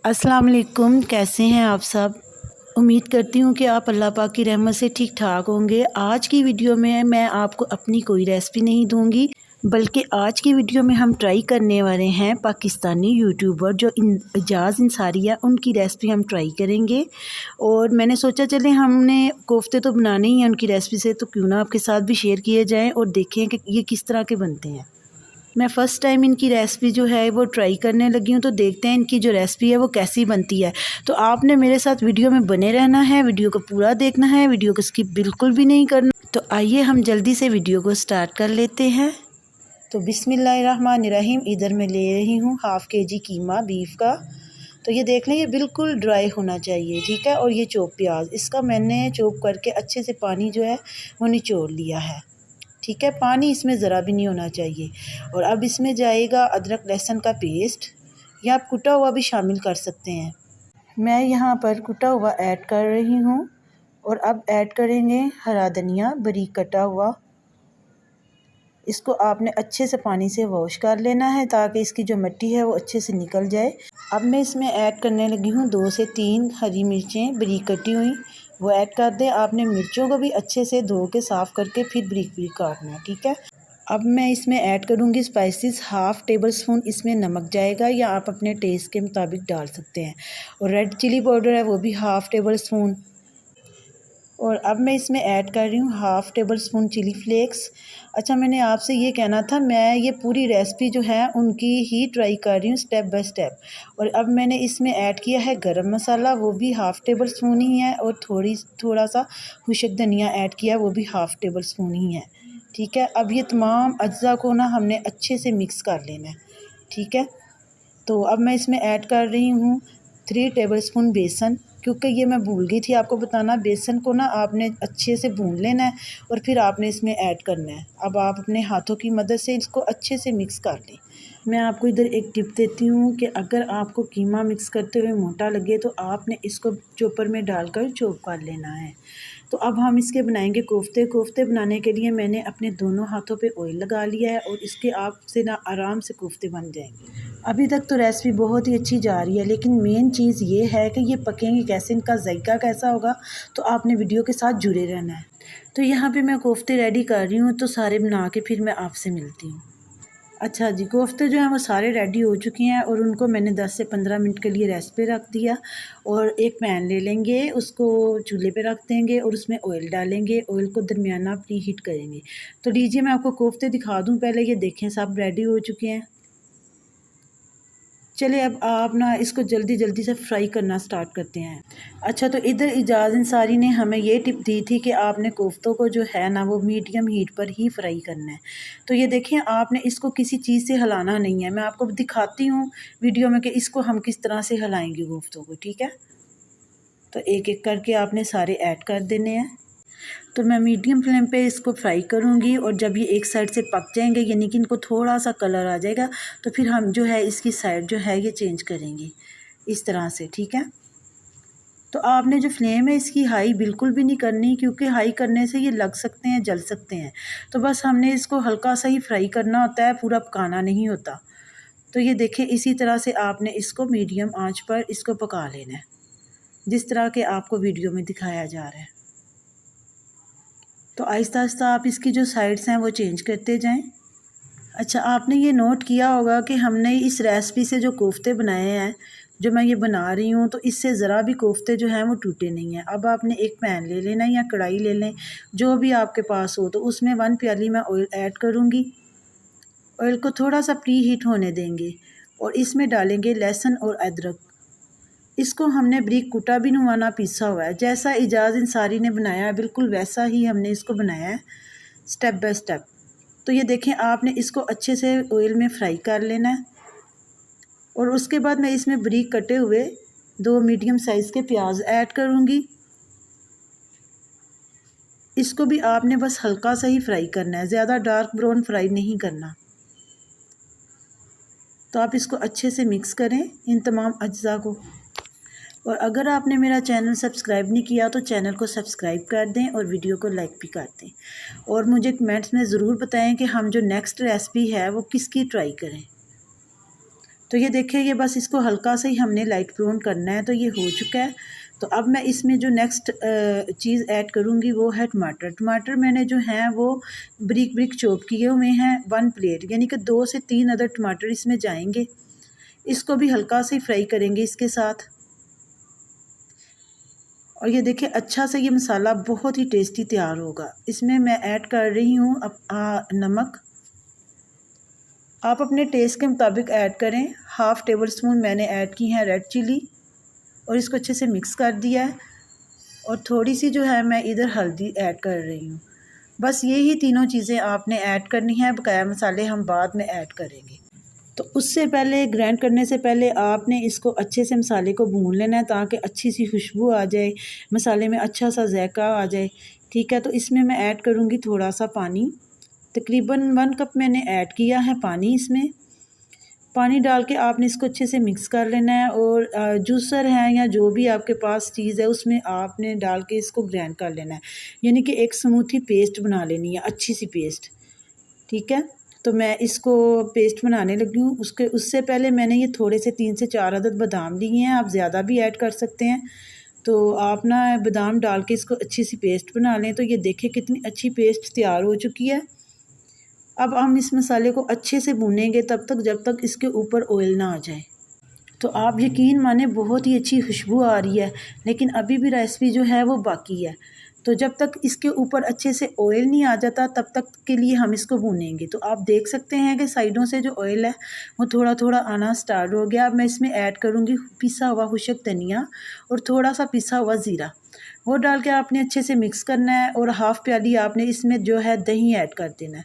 अस्सलाम वालेकुम। कैसे हैं आप सब? उम्मीद करती हूँ कि आप अल्लाह पाक की रहमत से ठीक ठाक होंगे। आज की वीडियो में मैं आपको अपनी कोई रेसिपी नहीं दूंगी, बल्कि आज की वीडियो में हम ट्राई करने वाले हैं पाकिस्तानी यूट्यूबर जो एजाज़ अंसारी है, उनकी रेसिपी हम ट्राई करेंगे। और मैंने सोचा चले हमने कोफ्ते तो बनाने ही हैं उनकी रेसिपी से, तो क्यों ना आपके साथ भी शेयर किए जाएँ और देखें कि ये किस तरह के बनते हैं। मैं फ़र्स्ट टाइम इनकी रेसिपी जो है वो ट्राई करने लगी हूँ, तो देखते हैं इनकी जो रेसिपी है वो कैसी बनती है। तो आपने मेरे साथ वीडियो में बने रहना है, वीडियो को पूरा देखना है, वीडियो को स्किप बिल्कुल भी नहीं करना। तो आइए हम जल्दी से वीडियो को स्टार्ट कर लेते हैं। तो बिस्मिल्लाहिर्रहमानिर्रहीम, इधर मैं ले रही हूँ हाफ़ केजी कीमा बीफ का। तो ये देख लें, ये बिल्कुल ड्राई होना चाहिए, ठीक है। और ये चॉप प्याज, इसका मैंने चॉप करके अच्छे से पानी जो है वो निचोड़ लिया है, ठीक है। पानी इसमें ज़रा भी नहीं होना चाहिए। और अब इसमें जाएगा अदरक लहसुन का पेस्ट, या आप कुटा हुआ भी शामिल कर सकते हैं। मैं यहाँ पर कुटा हुआ ऐड कर रही हूँ। और अब ऐड करेंगे हरा धनिया बारीक कटा हुआ। इसको आपने अच्छे से पानी से वॉश कर लेना है ताकि इसकी जो मिट्टी है वो अच्छे से निकल जाए। अब मैं इसमें ऐड करने लगी हूँ 2 से 3 हरी मिर्चें बारीक कटी हुई, वो ऐड कर दें। आपने मिर्चों को भी अच्छे से धो के साफ़ करके फिर बारीक बारीक काटना है, ठीक है। अब मैं इसमें ऐड करूँगी स्पाइसेस, हाफ़ टेबल स्पून इसमें नमक जाएगा, या आप अपने टेस्ट के मुताबिक डाल सकते हैं। और रेड चिली पाउडर है वो भी हाफ़ टेबल स्पून। और अब मैं इसमें ऐड कर रही हूँ half tablespoon chilli flakes. अच्छा, मैंने आपसे ये कहना था, मैं ये पूरी रेसिपी जो है उनकी ही ट्राई कर रही हूँ स्टेप बाय स्टेप। और अब मैंने इसमें ऐड किया है गरम मसाला, वो भी हाफ़ टेबल स्पून ही है। और थोड़ा सा खुशक धनिया ऐड किया, वो भी हाफ़ टेबल स्पून ही है, ठीक है। अब ये तमाम अज्जा को ना हमने अच्छे से मिक्स कर लेना है, ठीक है। तो अब मैं इसमें ऐड कर रही हूँ 3 टेबल स्पून बेसन, क्योंकि ये मैं भूल गई थी आपको बताना। बेसन को ना आपने अच्छे से भून लेना है और फिर आपने इसमें ऐड करना है। अब आप अपने हाथों की मदद से इसको अच्छे से मिक्स कर लें। मैं आपको इधर एक टिप देती हूँ कि अगर आपको कीमा मिक्स करते हुए मोटा लगे तो आपने इसको चॉपर में डालकर चॉप कर लेना है। तो अब हम इसके बनाएंगे कोफ्ते। कोफ्ते बनाने के लिए मैंने अपने दोनों हाथों पे ऑयल लगा लिया है, और इसके आपसे ना आराम से कोफ्ते बन जाएंगे। अभी तक तो रेसिपी बहुत ही अच्छी जा रही है, लेकिन मेन चीज़ ये है कि ये पकेंगे कैसे, इनका जायका कैसा होगा। तो आपने वीडियो के साथ जुड़े रहना है। तो यहाँ पे मैं कोफ्ते रेडी कर रही हूँ, तो सारे बना के फिर मैं आपसे मिलती हूँ। अच्छा जी, कोफ्ते जो हैं वो सारे रेडी हो चुके हैं, और उनको मैंने 10 से 15 मिनट के लिए रेस्ट पे रख दिया। और एक पैन ले लेंगे, उसको चूल्हे पे रख देंगे और उसमें ऑयल डालेंगे। ऑयल को दरमियाना प्री हीट करेंगे। तो लीजिए मैं आपको कोफ्ते दिखा दूँ पहले। ये देखें, सब रेडी हो चुके हैं। चलिए अब आप ना इसको जल्दी जल्दी से फ्राई करना स्टार्ट करते हैं। अच्छा, तो इधर एजाज़ अंसारी ने हमें ये टिप दी थी कि आपने कोफ्तों को जो है ना वो मीडियम हीट पर ही फ्राई करना है। तो ये देखें, आपने इसको किसी चीज़ से हिलाना नहीं है। मैं आपको दिखाती हूँ वीडियो में कि इसको हम किस तरह से हिलाएंगे कोफ्तों को, ठीक है। तो एक एक करके आपने सारे ऐड कर देने हैं। तो मैं मीडियम फ्लेम पे इसको फ्राई करूँगी, और जब ये एक साइड से पक जाएंगे, यानी कि इनको थोड़ा सा कलर आ जाएगा, तो फिर हम जो है इसकी साइड जो है ये चेंज करेंगे इस तरह से, ठीक है। तो आपने जो फ्लेम है इसकी हाई बिल्कुल भी नहीं करनी, क्योंकि हाई करने से ये लग सकते हैं, जल सकते हैं। तो बस हमने इसको हल्का सा ही फ्राई करना होता है, पूरा पकाना नहीं होता। तो ये देखिए, इसी तरह से आपने इसको मीडियम आंच पर इसको पका लेना है, जिस तरह के आपको वीडियो में दिखाया जा रहा है। तो आहिस्ता आहिस्ता आप इसकी जो साइड्स हैं वो चेंज करते जाएं। अच्छा, आपने ये नोट किया होगा कि हमने इस रेसिपी से जो कोफ्ते बनाए हैं, जो मैं ये बना रही हूँ, तो इससे ज़रा भी कोफ्ते जो हैं वो टूटे नहीं हैं। अब आपने एक पैन ले लेना या कढ़ाई ले लें, जो भी आपके पास हो। तो उसमें 1 प्याली मैं ऑयल ऐड करूँगी। ऑयल को थोड़ा सा प्री हीट होने देंगे, और इसमें डालेंगे लहसुन और अदरक। इसको हमने बारीक कुटा भी नुआना पीसा हुआ है, जैसा एजाज़ अंसारी ने बनाया है बिल्कुल वैसा ही हमने इसको बनाया है, स्टेप बाय स्टेप। तो ये देखें, आपने इसको अच्छे से ऑयल में फ्राई कर लेना है। और उसके बाद मैं इसमें बारीक कटे हुए 2 मीडियम साइज़ के प्याज ऐड करूँगी। इसको भी आपने बस हल्का सा ही फ्राई करना है, ज़्यादा डार्क ब्राउन फ्राई नहीं करना। तो आप इसको अच्छे से मिक्स करें इन तमाम अज्जा को। और अगर आपने मेरा चैनल सब्सक्राइब नहीं किया तो चैनल को सब्सक्राइब कर दें, और वीडियो को लाइक भी कर दें। और मुझे कमेंट्स में ज़रूर बताएं कि हम जो नेक्स्ट रेसिपी है वो किसकी ट्राई करें। तो ये देखिए, ये बस इसको हल्का सा ही हमने लाइट ब्राउन करना है। तो ये हो चुका है। तो अब मैं इसमें जो नेक्स्ट चीज़ ऐड करूँगी वो है टमाटर। टमाटर मैंने जो हैं वो ब्रिक ब्रिक चॉप किए हुए हैं 1 प्लेट, यानी कि 2 से 3 अदर टमाटर इसमें जाएंगे। इसको भी हल्का से फ्राई करेंगे इसके साथ। और ये देखिए, अच्छा से ये मसाला बहुत ही टेस्टी तैयार होगा। इसमें मैं ऐड कर रही हूँ नमक। आप अपने टेस्ट के मुताबिक ऐड करें। हाफ़ टेबल स्पून मैंने ऐड की है रेड चिली और इसको अच्छे से मिक्स कर दिया है। और थोड़ी सी जो है मैं इधर हल्दी ऐड कर रही हूँ। बस यही तीनों चीज़ें आपने ऐड करनी है, बकाया मसाले हम बाद में ऐड करेंगे। तो उससे पहले, ग्राइंड करने से पहले आपने इसको अच्छे से मसाले को भून लेना है ताकि अच्छी सी खुशबू आ जाए, मसाले में अच्छा सा जायका आ जाए। ठीक है, तो इसमें मैं ऐड करूँगी थोड़ा सा पानी। तकरीबन 1 कप मैंने ऐड किया है पानी। इसमें पानी डाल के आपने इसको अच्छे से मिक्स कर लेना है। और जूसर है या जो भी आपके पास चीज़ है उसमें आपने डाल के इसको ग्राइंड कर लेना है, यानी कि एक स्मूथी पेस्ट बना लेनी है, अच्छी सी पेस्ट। ठीक है, तो मैं इसको पेस्ट बनाने लगी हूँ। उससे पहले मैंने ये थोड़े से 3 से 4 अदद बादाम लिए हैं, आप ज़्यादा भी ऐड कर सकते हैं। तो आप ना बादाम डाल के इसको अच्छी सी पेस्ट बना लें। तो ये देखिए कितनी अच्छी पेस्ट तैयार हो चुकी है। अब हम इस मसाले को अच्छे से भूनेंगे जब तक इसके ऊपर ऑयल ना आ जाए। तो आप यकीन माने बहुत ही अच्छी खुशबू आ रही है, लेकिन अभी भी रेसिपी जो है वो बाकी है। तो जब तक इसके ऊपर अच्छे से ऑयल नहीं आ जाता तब तक के लिए हम इसको भूनेंगे। तो आप देख सकते हैं कि साइडों से जो ऑयल है वो थोड़ा थोड़ा आना स्टार्ट हो गया। अब मैं इसमें ऐड करूँगी पिसा हुआ खुशक धनिया और थोड़ा सा पिसा हुआ ज़ीरा। वो डाल के आपने अच्छे से मिक्स करना है और हाफ़ प्याली आपने इसमें जो है दही ऐड कर देना है।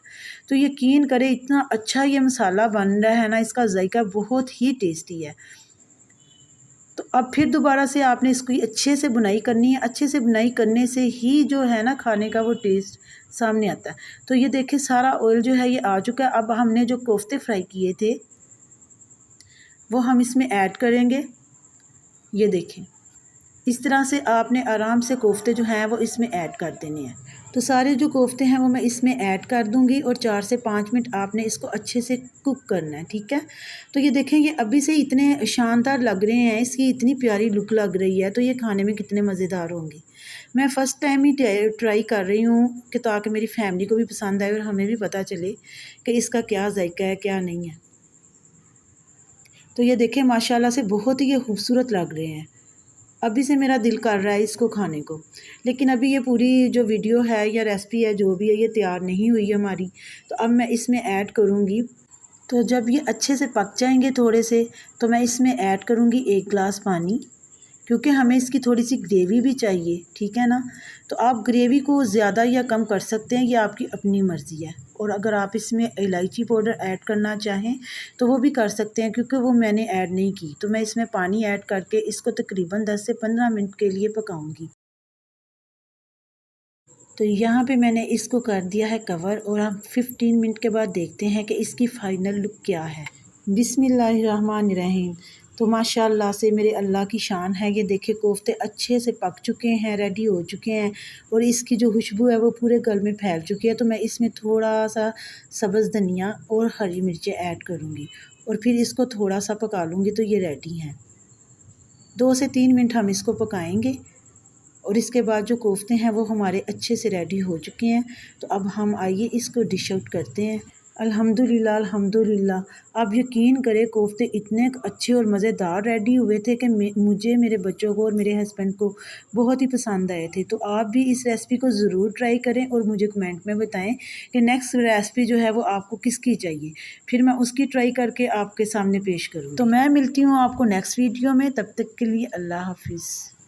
तो यकीन करें इतना अच्छा ये मसाला बन रहा है ना, इसका जायका बहुत ही टेस्टी है। तो अब फिर दोबारा से आपने इसकी अच्छे से बुनाई करनी है। अच्छे से बुनाई करने से ही जो है ना खाने का वो टेस्ट सामने आता है। तो ये देखिए सारा ऑयल जो है ये आ चुका है। अब हमने जो कोफ्ते फ्राई किए थे वो हम इसमें ऐड करेंगे। ये देखें, इस तरह से आपने आराम से कोफ्ते जो हैं वो इसमें ऐड कर देने हैं। तो सारे जो कोफ्ते हैं वो मैं इसमें ऐड कर दूंगी और 4 से 5 मिनट आपने इसको अच्छे से कुक करना है। ठीक है, तो ये देखें ये अभी से इतने शानदार लग रहे हैं, इसकी इतनी प्यारी लुक लग रही है। तो ये खाने में कितने मज़ेदार होंगे। मैं फ़र्स्ट टाइम ही ट्राई कर रही हूँ कि ताकि मेरी फैमिली को भी पसंद आए और हमें भी पता चले कि इसका क्या जायका है क्या नहीं है। तो ये देखें माशाल्लाह से बहुत ही ये खूबसूरत लग रहे हैं। अभी से मेरा दिल कर रहा है इसको खाने को, लेकिन अभी ये पूरी जो वीडियो है या रेसिपी है जो भी है ये तैयार नहीं हुई है हमारी। तो अब मैं इसमें ऐड करूँगी। तो जब ये अच्छे से पक जाएंगे थोड़े से, तो मैं इसमें ऐड करूँगी 1 गिलास पानी, क्योंकि हमें इसकी थोड़ी सी ग्रेवी भी चाहिए। ठीक है ना, तो आप ग्रेवी को ज़्यादा या कम कर सकते हैं, ये आपकी अपनी मर्ज़ी है। और अगर आप इसमें इलायची पाउडर ऐड करना चाहें तो वो भी कर सकते हैं, क्योंकि वो मैंने ऐड नहीं की। तो मैं इसमें पानी ऐड करके इसको तकरीबन 10 से 15 मिनट के लिए पकाऊंगी। तो यहाँ पे मैंने इसको कर दिया है कवर और हम 15 मिनट के बाद देखते हैं कि इसकी फ़ाइनल लुक क्या है। बिस्मिल्लाहिर्रहमानिर्रहीम। तो माशाल्लाह से मेरे अल्लाह की शान है। ये देखिए कोफ्ते अच्छे से पक चुके हैं, रेडी हो चुके हैं और इसकी जो खुशबू है वो पूरे गल में फैल चुकी है। तो मैं इसमें थोड़ा सा सब्ज़ धनिया और हरी मिर्चें ऐड करूँगी और फिर इसको थोड़ा सा पका लूँगी। तो ये रेडी हैं। 2 से 3 मिनट हम इसको पकाएंगे और इसके बाद जो कोफ्ते हैं वो हमारे अच्छे से रेडी हो चुके हैं। तो अब हम आइए इसको डिश आउट करते हैं। अल्हम्दुलिल्लाह अल्हम्दुलिल्लाह। आप यकीन करें कोफ्ते इतने अच्छे और मज़ेदार रेडी हुए थे कि मुझे, मेरे बच्चों को और मेरे हस्बैंड को बहुत ही पसंद आए थे। तो आप भी इस रेसिपी को ज़रूर ट्राई करें और मुझे कमेंट में बताएं कि नेक्स्ट रेसिपी जो है वो आपको किसकी चाहिए, फिर मैं उसकी ट्राई करके आपके सामने पेश करूँ। तो मैं मिलती हूँ आपको नेक्स्ट वीडियो में, तब तक के लिए अल्लाह हाफिज़।